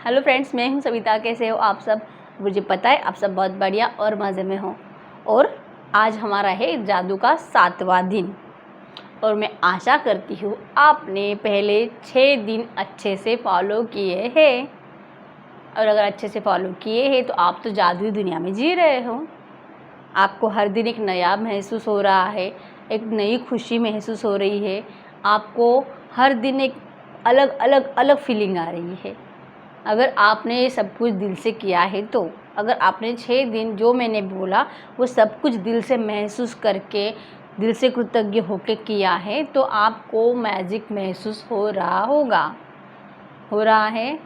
Hello friends, मैं हूं सविता। कैसे हो आप सब? मुझे पता है आप सब बहुत बढ़िया और मज़े में हो। और आज हमारा है जादू का 7वां दिन और मैं आशा करती हूँ आपने पहले 6 दिन अच्छे से फॉलो किए हैं। और अगर अच्छे से फॉलो किए हैं तो आप तो जादुई दुनिया में जी रहे हो। आपको हर दिन एक नया महसूस हो रहा है, एक नई खुशी महसूस हो रही है। आपको हर दिन एक अलग फीलिंग आ रही है। अगर आपने ये सब कुछ दिल से किया है तो अगर आपने 6 दिन जो मैंने बोला वो सब कुछ दिल से महसूस करके, दिल से कृतज्ञ होके किया है तो आपको मैजिक महसूस हो रहा होगा। हो रहा है?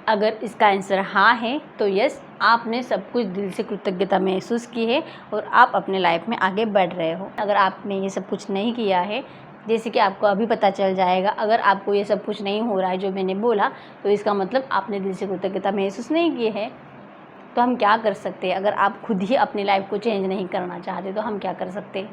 अगर इसका आंसर हाँ है तो यस, आपने सब कुछ दिल से कृतज्ञता महसूस की है और आप अपने लाइफ में आगे बढ़ रहे हो। अगर आपने ये सब कुछ नहीं किया है, जैसे कि आपको अभी पता चल जाएगा, अगर आपको ये सब कुछ नहीं हो रहा है जो मैंने बोला, तो इसका मतलब आपने दिल से कृतज्ञता महसूस नहीं की है। तो हम क्या कर सकते हैं? अगर आप खुद ही अपनी लाइफ को चेंज नहीं करना चाहते तो हम क्या कर सकते हैं?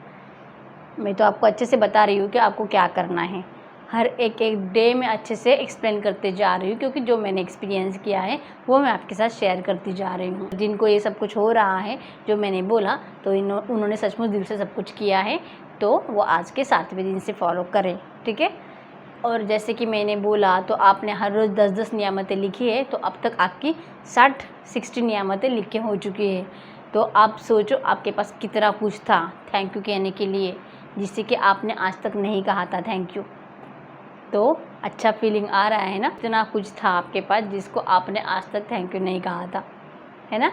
मैं तो आपको अच्छे से बता रही हूँ कि आपको क्या करना है। हर एक डे में अच्छे से एक्सप्लेन करते जा रही हूँ, क्योंकि जो मैंने एक्सपीरियंस किया है वो मैं आपके साथ शेयर करती जा रही हूँ। जिनको ये सब कुछ हो रहा है जो मैंने बोला, तो उन्होंने सचमुच दिल से सब कुछ किया है, तो वो आज के 7वें दिन से फॉलो करें, ठीक है। और जैसे कि मैंने बोला, तो आपने हर रोज़ 10-10 नियामतें लिखी है, तो अब तक आपकी 60 नियामतें लिख के हो चुकी है। तो आप सोचो आपके पास कितना कुछ था थैंक यू कहने के लिए, जिससे कि आपने आज तक नहीं कहा था थैंक यू। तो अच्छा फीलिंग आ रहा है ना? इतना कुछ था आपके पास जिसको आपने आज तक थैंक यू नहीं कहा था, है ना?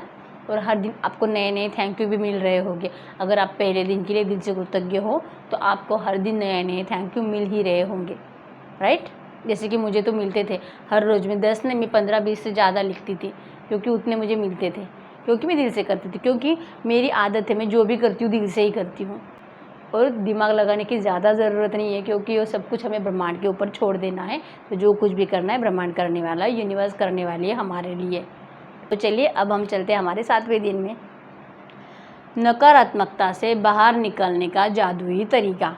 और हर दिन आपको नए नए थैंक यू भी मिल रहे होंगे। अगर आप पहले दिन के लिए दिल से कृतज्ञ हो तो आपको हर दिन नए नए थैंक यू मिल ही रहे होंगे, राइट? जैसे कि मुझे तो मिलते थे हर रोज़ में 10 नहीं, मैं 15-20 से ज़्यादा लिखती थी, क्योंकि उतने मुझे मिलते थे, क्योंकि मैं दिल से करती थी, क्योंकि मेरी आदत है, मैं जो भी करती हूँ दिल से ही करती हूँ। और दिमाग लगाने की ज़्यादा ज़रूरत नहीं है, क्योंकि वो सब कुछ हमें ब्रह्मांड के ऊपर छोड़ देना है। तो जो कुछ भी करना है ब्रह्मांड करने वाला है, यूनिवर्स करने वाली है हमारे लिए। तो चलिए अब हम चलते हैं हमारे 7वें दिन में। नकारात्मकता से बाहर निकलने का जादुई तरीका।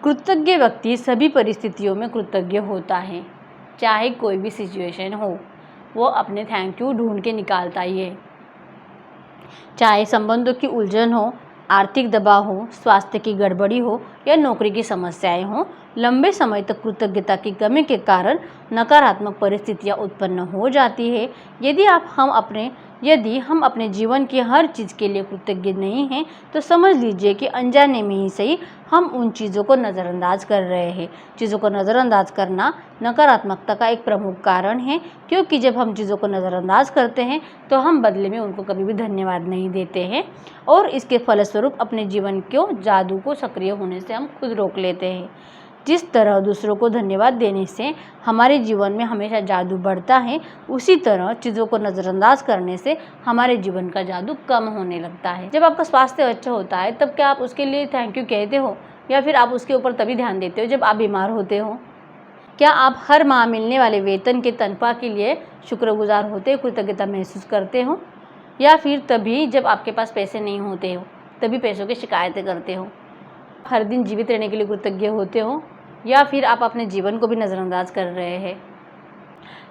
कृतज्ञ व्यक्ति सभी परिस्थितियों में कृतज्ञ होता है। चाहे कोई भी सिचुएशन हो, वो अपने थैंक यू ढूंढ के निकालता ही है। चाहे संबंधों की उलझन हो, आर्थिक दबाव हो, स्वास्थ्य की गड़बड़ी हो या नौकरी की समस्याएं हो, लंबे समय तक कृतज्ञता की कमी के कारण नकारात्मक परिस्थितियां उत्पन्न हो जाती है। यदि हम अपने जीवन की हर चीज़ के लिए कृतज्ञ नहीं हैं, तो समझ लीजिए कि अनजाने में ही सही हम उन चीज़ों को नज़रअंदाज कर रहे हैं। चीज़ों को नज़रअंदाज करना नकारात्मकता का एक प्रमुख कारण है, क्योंकि जब हम चीज़ों को नज़रअंदाज करते हैं तो हम बदले में उनको कभी भी धन्यवाद नहीं देते हैं, और इसके फलस्वरूप अपने जीवन को जादू को सक्रिय होने से हम खुद रोक लेते हैं। जिस तरह दूसरों को धन्यवाद देने से हमारे जीवन में हमेशा जादू बढ़ता है, उसी तरह चीज़ों को नज़रअंदाज करने से हमारे जीवन का जादू कम होने लगता है। जब आपका स्वास्थ्य अच्छा होता है तब क्या आप उसके लिए थैंक यू कहते हो, या फिर आप उसके ऊपर तभी ध्यान देते हो जब आप बीमार होते हो? क्या आप हर माह मिलने वाले वेतन के तनख्वाह के लिए शुक्रगुजार होते, कृतज्ञता महसूस करते हो, या फिर तभी जब आपके पास पैसे नहीं होते हो तभी पैसों की शिकायतें करते हो? हर दिन जीवित रहने के लिए कृतज्ञ होते हो, या फिर आप अपने जीवन को भी नज़रअंदाज कर रहे हैं?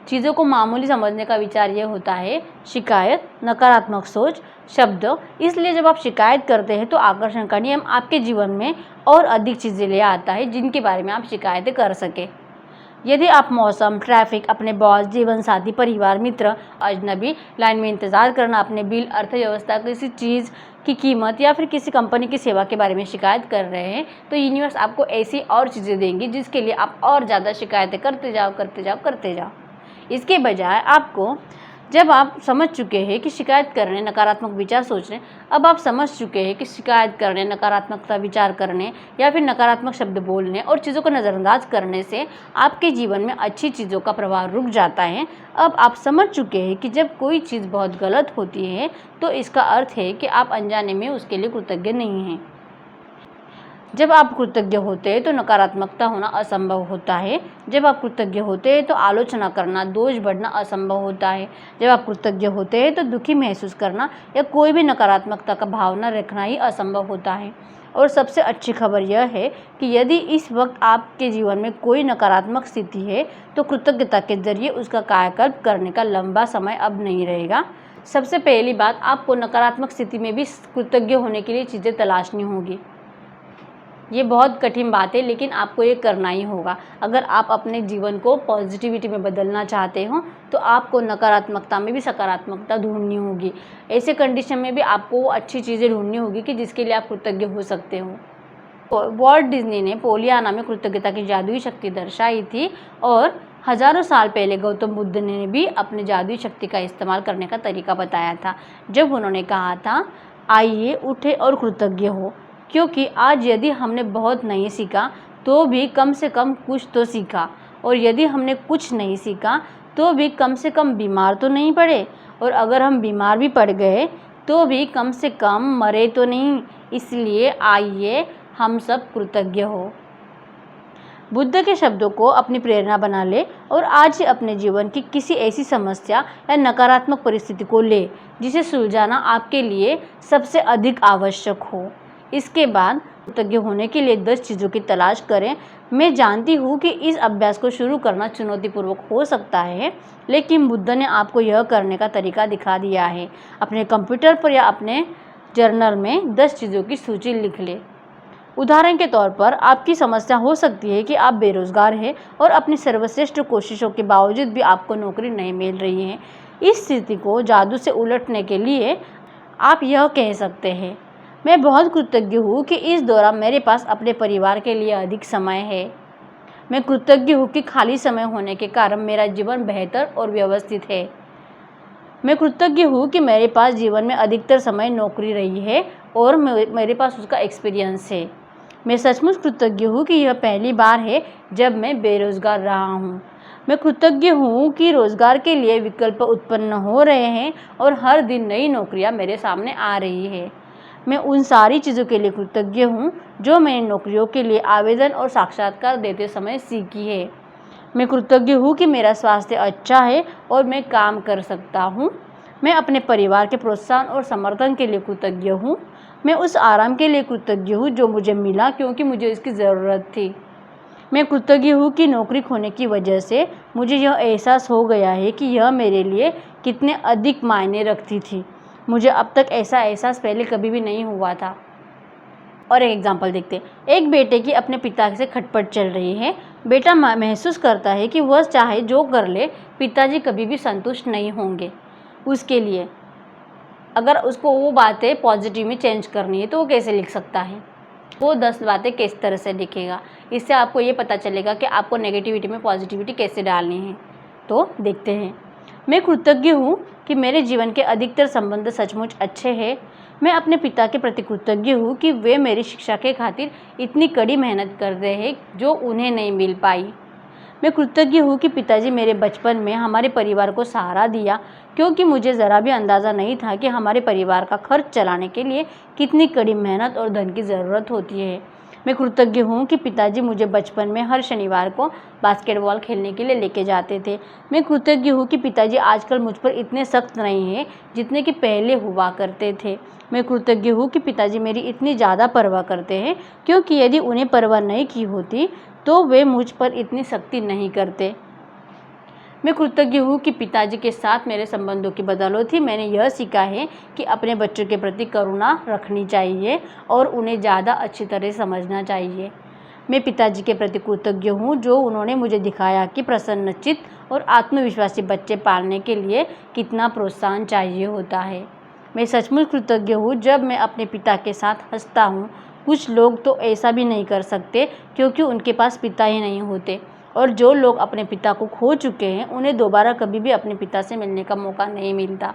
चीज़ों को मामूली समझने का विचार ये होता है शिकायत, नकारात्मक सोच, शब्द। इसलिए जब आप शिकायत करते हैं तो आकर्षण का नियम आपके जीवन में और अधिक चीज़ें ले आता है जिनके बारे में आप शिकायतें कर सके। यदि आप मौसम, ट्रैफिक, अपने बॉस, जीवन साथी, परिवार, मित्र, अजनबी, लाइन में इंतज़ार करना, अपने बिल, अर्थव्यवस्था, किसी चीज़ की कीमत या फिर किसी कंपनी की सेवा के बारे में शिकायत कर रहे हैं, तो यूनिवर्स आपको ऐसी और चीज़ें देंगी जिसके लिए आप और ज़्यादा शिकायतें करते जाओ। इसके बजाय आपको, जब आप समझ चुके हैं कि शिकायत करने, नकारात्मक विचार सोचने, अब आप समझ चुके हैं कि शिकायत करने, नकारात्मकता विचार करने या फिर नकारात्मक शब्द बोलने और चीज़ों को नज़रअंदाज करने से आपके जीवन में अच्छी चीज़ों का प्रभाव रुक जाता है। अब आप समझ चुके हैं कि जब कोई चीज़ बहुत गलत होती है तो इसका अर्थ है कि आप अनजाने में उसके लिए कृतज्ञ नहीं हैं। जब आप कृतज्ञ होते हैं तो नकारात्मकता होना असंभव होता है। जब आप कृतज्ञ होते हैं तो आलोचना करना, दोष बढ़ना असंभव होता है। जब आप कृतज्ञ होते हैं तो दुखी महसूस करना या कोई भी नकारात्मकता का भावना रखना ही असंभव होता है। और सबसे अच्छी खबर यह है कि यदि इस वक्त आपके जीवन में कोई नकारात्मक स्थिति है तो कृतज्ञता के जरिए उसका कायाकल्प करने का लंबा समय अब नहीं रहेगा। सबसे पहली बात, आपको नकारात्मक स्थिति में भी कृतज्ञ होने के लिए चीज़ें तलाशनी होगी। ये बहुत कठिन बात है, लेकिन आपको ये करना ही होगा। अगर आप अपने जीवन को पॉजिटिविटी में बदलना चाहते हो तो आपको नकारात्मकता में भी सकारात्मकता ढूंढनी होगी। ऐसे कंडीशन में भी आपको वो अच्छी चीज़ें ढूंढनी होगी कि जिसके लिए आप कृतज्ञ हो सकते हो। वॉल्ट डिज्नी ने पोलियाना में कृतज्ञता की जादुई शक्ति दर्शाई थी और हजारों साल पहले गौतम बुद्ध ने भी अपने जादुई शक्ति का इस्तेमाल करने का तरीका बताया था, जब उन्होंने कहा था, आइए उठे और कृतज्ञ हो, क्योंकि आज यदि हमने बहुत नहीं सीखा तो भी कम से कम कुछ तो सीखा, और यदि हमने कुछ नहीं सीखा तो भी कम से कम बीमार तो नहीं पड़े, और अगर हम बीमार भी पड़ गए तो भी कम से कम मरे तो नहीं। इसलिए आइए हम सब कृतज्ञ हो। बुद्ध के शब्दों को अपनी प्रेरणा बना ले और आज ही अपने जीवन की किसी ऐसी समस्या या नकारात्मक परिस्थिति को ले जिसे सुलझाना आपके लिए सबसे अधिक आवश्यक हो। इसके बाद कृतज्ञ होने के लिए 10 चीज़ों की तलाश करें। मैं जानती हूँ कि इस अभ्यास को शुरू करना चुनौतीपूर्वक हो सकता है, लेकिन बुद्ध ने आपको यह करने का तरीका दिखा दिया है। अपने कंप्यूटर पर या अपने जर्नल में 10 चीज़ों की सूची लिख ले। उदाहरण के तौर पर, आपकी समस्या हो सकती है कि आप बेरोजगार हैं और अपनी सर्वश्रेष्ठ कोशिशों के बावजूद भी आपको नौकरी नहीं मिल रही है। इस स्थिति को जादू से उलटने के लिए आप यह कह सकते हैं, मैं बहुत कृतज्ञ हूँ कि इस दौरान मेरे पास अपने परिवार के लिए अधिक समय है। मैं कृतज्ञ हूँ कि खाली समय होने के कारण मेरा जीवन बेहतर और व्यवस्थित है। मैं कृतज्ञ हूँ कि मेरे पास जीवन में अधिकतर समय नौकरी रही है और मेरे पास उसका एक्सपीरियंस है। मैं सचमुच कृतज्ञ हूँ कि यह पहली बार है जब मैं बेरोजगार रहा हूँ। मैं कृतज्ञ हूँ कि रोजगार के लिए विकल्प उत्पन्न हो रहे हैं और हर दिन नई नौकरियाँ मेरे सामने आ रही है। मैं उन सारी चीज़ों के लिए कृतज्ञ हूँ जो मैंने नौकरियों के लिए आवेदन और साक्षात्कार देते समय सीखी है। मैं कृतज्ञ हूँ कि मेरा स्वास्थ्य अच्छा है और मैं काम कर सकता हूँ। मैं अपने परिवार के प्रोत्साहन और समर्थन के लिए कृतज्ञ हूँ। मैं उस आराम के लिए कृतज्ञ हूँ जो मुझे मिला क्योंकि मुझे इसकी ज़रूरत थी। मैं कृतज्ञ हूँ कि नौकरी खोने की वजह से मुझे यह एहसास हो गया है कि यह मेरे लिए कितने अधिक मायने रखती थी। मुझे अब तक ऐसा एहसास पहले कभी भी नहीं हुआ था। और एक एग्जाम्पल देखते हैं। एक बेटे की अपने पिता से खटपट चल रही है। बेटा महसूस करता है कि वह चाहे जो कर ले, पिताजी कभी भी संतुष्ट नहीं होंगे उसके लिए। अगर उसको वो बातें पॉजिटिव में चेंज करनी है तो वो कैसे लिख सकता है? वो 10 बातें किस तरह से लिखेगा? इससे आपको ये पता चलेगा कि आपको नेगेटिविटी में पॉजिटिविटी कैसे डालनी है। तो देखते हैं। मैं कृतज्ञ हूँ कि मेरे जीवन के अधिकतर संबंध सचमुच अच्छे हैं। मैं अपने पिता के प्रति कृतज्ञ हूँ कि वे मेरी शिक्षा के खातिर इतनी कड़ी मेहनत कर रहे हैं जो उन्हें नहीं मिल पाई। मैं कृतज्ञ हूँ कि पिताजी मेरे बचपन में हमारे परिवार को सहारा दिया, क्योंकि मुझे ज़रा भी अंदाज़ा नहीं था कि हमारे परिवार का खर्च चलाने के लिए कितनी कड़ी मेहनत और धन की ज़रूरत होती है। मैं कृतज्ञ हूँ कि पिताजी मुझे बचपन में हर शनिवार को बास्केटबॉल खेलने के लिए लेके जाते थे। मैं कृतज्ञ हूँ कि पिताजी आजकल मुझ पर इतने सख्त नहीं हैं जितने कि पहले हुआ करते थे। मैं कृतज्ञ हूँ कि पिताजी मेरी इतनी ज़्यादा परवाह करते हैं, क्योंकि यदि उन्हें परवाह नहीं की होती तो वे मुझ पर इतनी सख्ती नहीं करते। मैं कृतज्ञ हूँ कि पिताजी के साथ मेरे संबंधों की बदौलत ही मैंने यह सीखा है कि अपने बच्चों के प्रति करुणा रखनी चाहिए और उन्हें ज़्यादा अच्छी तरह समझना चाहिए। मैं पिताजी के प्रति कृतज्ञ हूँ जो उन्होंने मुझे दिखाया कि प्रसन्नचित्त और आत्मविश्वासी बच्चे पालने के लिए कितना प्रोत्साहन चाहिए होता है। मैं सचमुच कृतज्ञ हूँ जब मैं अपने पिता के साथ हंसता हूँ। कुछ लोग तो ऐसा भी नहीं कर सकते क्योंकि उनके पास पिता ही नहीं होते, और जो लोग अपने पिता को खो चुके हैं उन्हें दोबारा कभी भी अपने पिता से मिलने का मौका नहीं मिलता।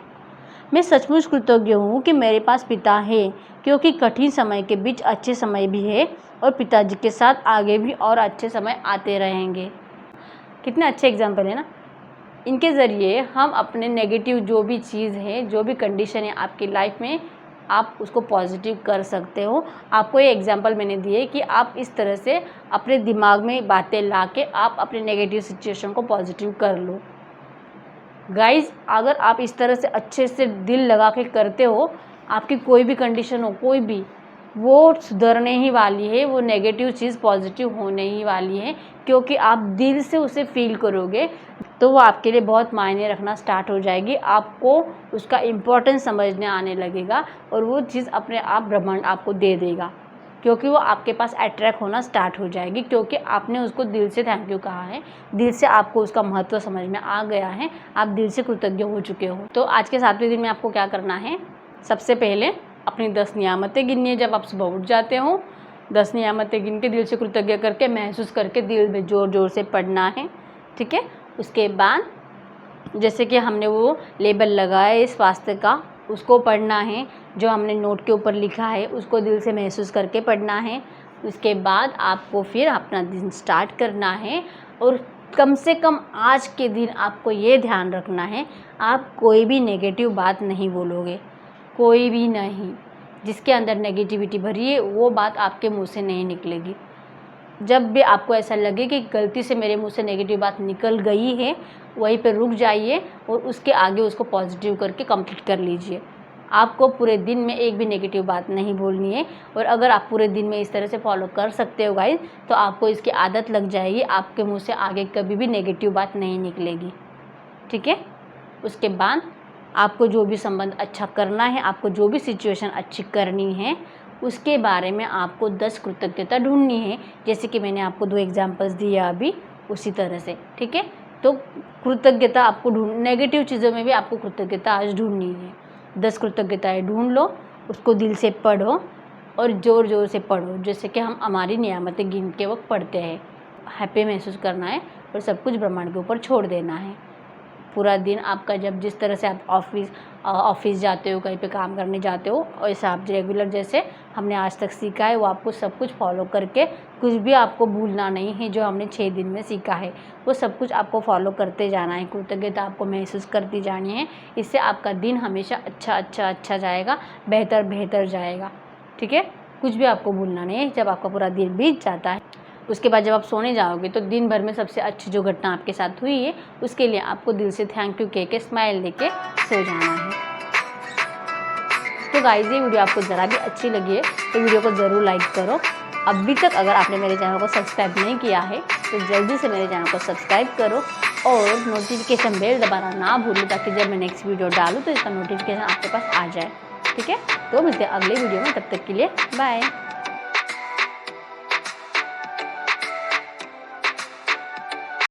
मैं सचमुच कृतज्ञ हूँ कि मेरे पास पिता है, क्योंकि कठिन समय के बीच अच्छे समय भी है और पिताजी के साथ आगे भी और अच्छे समय आते रहेंगे। कितने अच्छे एग्जाम्पल है ना। इनके ज़रिए हम अपने नेगेटिव जो भी चीज़ है, जो भी कंडीशन है आपकी लाइफ में, आप उसको पॉजिटिव कर सकते हो। आपको ये एग्जांपल मैंने दिए कि आप इस तरह से अपने दिमाग में बातें ला के आप अपने नेगेटिव सिचुएशन को पॉजिटिव कर लो। गाइज़, अगर आप इस तरह से अच्छे से दिल लगा के करते हो, आपकी कोई भी कंडीशन हो, कोई भी, वो सुधरने ही वाली है, वो नेगेटिव चीज़ पॉजिटिव होने ही वाली है, क्योंकि आप दिल से उसे फील करोगे तो वो आपके लिए बहुत मायने रखना स्टार्ट हो जाएगी। आपको उसका इम्पोर्टेंस समझने आने लगेगा और वो चीज़ अपने आप ब्रह्मांड आपको दे देगा, क्योंकि वो आपके पास अट्रैक्ट होना स्टार्ट हो जाएगी, क्योंकि आपने उसको दिल से थैंक यू कहा है, दिल से आपको उसका महत्व समझ में आ गया है, आप दिल से कृतज्ञ हो चुके हो। तो आज के 7वें दिन में आपको क्या करना है, सबसे पहले अपनी 10 नियामतें गिननी है। जब आप सुबह उठ जाते हो 10 नियामतें गिन के दिल से कृतज्ञ करके महसूस करके दिल में ज़ोर ज़ोर से पढ़ना है, ठीक है। उसके बाद जैसे कि हमने वो लेबल लगाया है इस वास्ते का, उसको पढ़ना है। जो हमने नोट के ऊपर लिखा है उसको दिल से महसूस करके पढ़ना है। उसके बाद आपको फिर अपना दिन स्टार्ट करना है और कम से कम आज के दिन आपको ये ध्यान रखना है, आप कोई भी नेगेटिव बात नहीं बोलोगे, कोई भी नहीं। जिसके अंदर नेगेटिविटी भरी है वो बात आपके मुंह से नहीं निकलेगी। जब भी आपको ऐसा लगे कि गलती से मेरे मुंह से नेगेटिव बात निकल गई है, वहीं पे रुक जाइए और उसके आगे उसको पॉजिटिव करके कंप्लीट कर लीजिए। आपको पूरे दिन में एक भी नेगेटिव बात नहीं बोलनी है। और अगर आप पूरे दिन में इस तरह से फॉलो कर सकते हो गाइस, तो आपको इसकी आदत लग जाएगी, आपके मुंह से आगे कभी भी नेगेटिव बात नहीं निकलेगी, ठीक है। उसके बाद आपको जो भी संबंध अच्छा करना है, आपको जो भी सिचुएशन अच्छी करनी है, उसके बारे में आपको 10 कृतज्ञता ढूंढनी है। जैसे कि मैंने आपको 2 एग्जांपल्स दिए अभी, उसी तरह से, ठीक है। तो कृतज्ञता आपको नेगेटिव चीज़ों में भी आपको कृतज्ञता आज ढूंढनी है। 10 कृतज्ञताएँ ढूंढ लो, उसको दिल से पढ़ो और ज़ोर ज़ोर से पढ़ो, जैसे कि हम हमारी नियामतें गिन के वक्त पढ़ते हैं। हैप्पी महसूस करना है और सब कुछ ब्रह्मांड के ऊपर छोड़ देना है। पूरा दिन आपका जब जिस तरह से आप ऑफिस जाते हो, कहीं पे काम करने जाते हो, वैसा आप रेगुलर जैसे हमने आज तक सीखा है वो आपको सब कुछ फॉलो करके, कुछ भी आपको भूलना नहीं है। जो हमने 6 दिन में सीखा है वो सब कुछ आपको फॉलो करते जाना है। कृतज्ञता आपको महसूस करती जानी है। इससे आपका दिन हमेशा अच्छा जाएगा, बेहतर जाएगा, ठीक है। कुछ भी आपको भूलना नहीं है। जब आपका पूरा दिन बीत जाता है, उसके बाद जब आप सोने जाओगे तो दिन भर में सबसे अच्छी जो घटना आपके साथ हुई है उसके लिए आपको दिल से थैंक यू कह के स्माइल देके सो जाना है। तो गाइस, ये वीडियो आपको ज़रा भी अच्छी लगी है तो वीडियो को ज़रूर लाइक करो। अभी तक अगर आपने मेरे चैनल को सब्सक्राइब नहीं किया है तो जल्दी से मेरे चैनल को सब्सक्राइब करो और नोटिफिकेशन बेल दबाना ना भूलो, ताकि जब मैं नेक्स्ट वीडियो डालूँ तो इसका नोटिफिकेशन आपके पास आ जाए, ठीक है। तो मिलते हैं अगले वीडियो में, तब तक के लिए बाय।